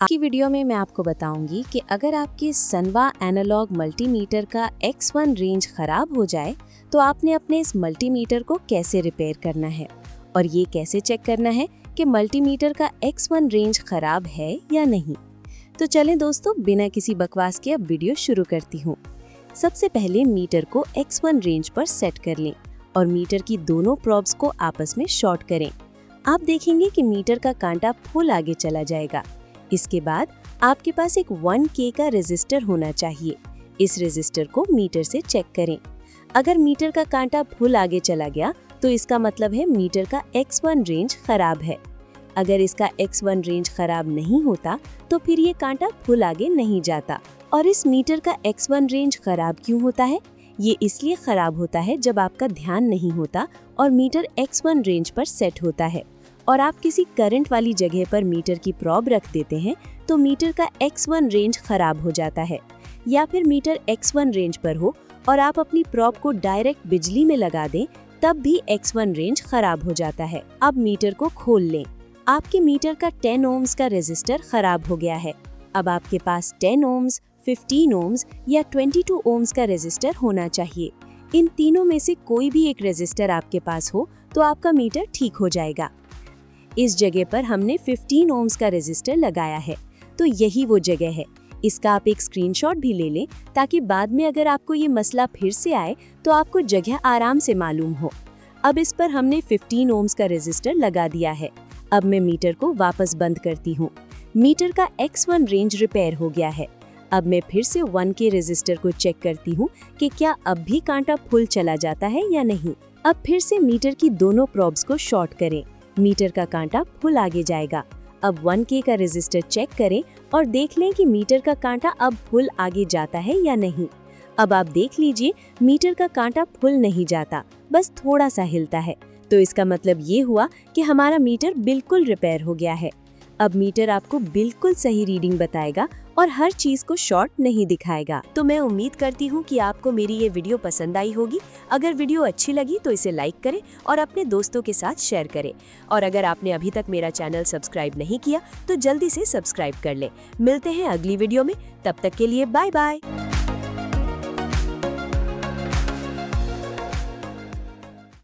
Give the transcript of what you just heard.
आज की वीडियो में मैं आपको बताऊंगी कि अगर आपके सनवा एनालॉग मल्टीमीटर का X1 रेंज खराब हो जाए तो आपने अपने इस मल्टीमीटर को कैसे रिपेयर करना है और ये कैसे चेक करना है कि मल्टीमीटर का X1 रेंज खराब है या नहीं। तो चलें दोस्तों, बिना किसी बकवास के अब वीडियो शुरू करती हूँ। सबसे पहले मीटर को X1 रेंज पर सेट कर लें और मीटर की दोनों प्रोब्स को आपस में शॉर्ट करें। आप देखेंगे कि मीटर का कांटा फुल आगे चला जाएगा। इसके बाद आपके पास एक 1K का रेजिस्टर होना चाहिए। इस रेजिस्टर को मीटर से चेक करें। अगर मीटर का कांटा फुल आगे चला गया तो इसका मतलब है मीटर का X1 रेंज खराब है। अगर इसका X1 रेंज खराब नहीं होता तो फिर ये कांटा फुल आगे नहीं जाता। और इस मीटर का X1 रेंज खराब क्यों होता है? ये इसलिए खराब होता है जब आपका ध्यान नहीं होता और मीटर X1 रेंज पर सेट होता है और आप किसी करंट वाली जगह पर मीटर की प्रॉब रख देते हैं तो मीटर का X1 रेंज खराब हो जाता है। या फिर मीटर X1 रेंज पर हो और आप अपनी प्रॉब को डायरेक्ट बिजली में लगा दें, तब भी X1 रेंज खराब हो जाता है। अब मीटर को खोल लें। आपके मीटर का 10 ओम्स का रेजिस्टर खराब हो गया है। अब आपके पास 10 ओम्स, 15 ओम्स या 22 ओम्स का रेजिस्टर होना चाहिए। इन तीनों में से कोई भी एक रेजिस्टर आपके पास हो तो आपका मीटर ठीक हो जाएगा। इस जगह पर हमने 15 ओम्स का रेजिस्टर लगाया है, तो यही वो जगह है। इसका आप एक स्क्रीनशॉट भी ले लें ताकि बाद में अगर आपको ये मसला फिर से आए तो आपको जगह आराम से मालूम हो। अब इस पर हमने 15 ओम्स का रेजिस्टर लगा दिया है। अब मैं मीटर को वापस बंद करती हूँ। मीटर का X1 रेंज रिपेयर हो गया है। अब मैं फिर से 1K रेजिस्टर को चेक करती हूँ कि क्या अब भी कांटा फुल चला जाता है या नहीं। अब फिर से मीटर की दोनों प्रोब्स को शॉर्ट करें। मीटर का कांटा फुल आगे जाएगा। अब 1K का रेजिस्टर चेक करें और देख लें कि मीटर का कांटा अब फुल आगे जाता है या नहीं। अब आप देख लीजिए, मीटर का कांटा फुल नहीं जाता, बस थोड़ा सा हिलता है। तो इसका मतलब ये हुआ कि हमारा मीटर बिल्कुल रिपेयर हो गया है। अब मीटर आपको बिल्कुल सही रीडिंग बताएगा और हर चीज को शॉर्ट नहीं दिखाएगा। तो मैं उम्मीद करती हूँ कि आपको मेरी ये वीडियो पसंद आई होगी। अगर वीडियो अच्छी लगी तो इसे लाइक करें और अपने दोस्तों के साथ शेयर करें। और अगर आपने अभी तक मेरा चैनल सब्सक्राइब नहीं किया तो जल्दी से सब्सक्राइब कर लें। मिलते हैं अगली वीडियो में, तब तक के लिए बाय बाय।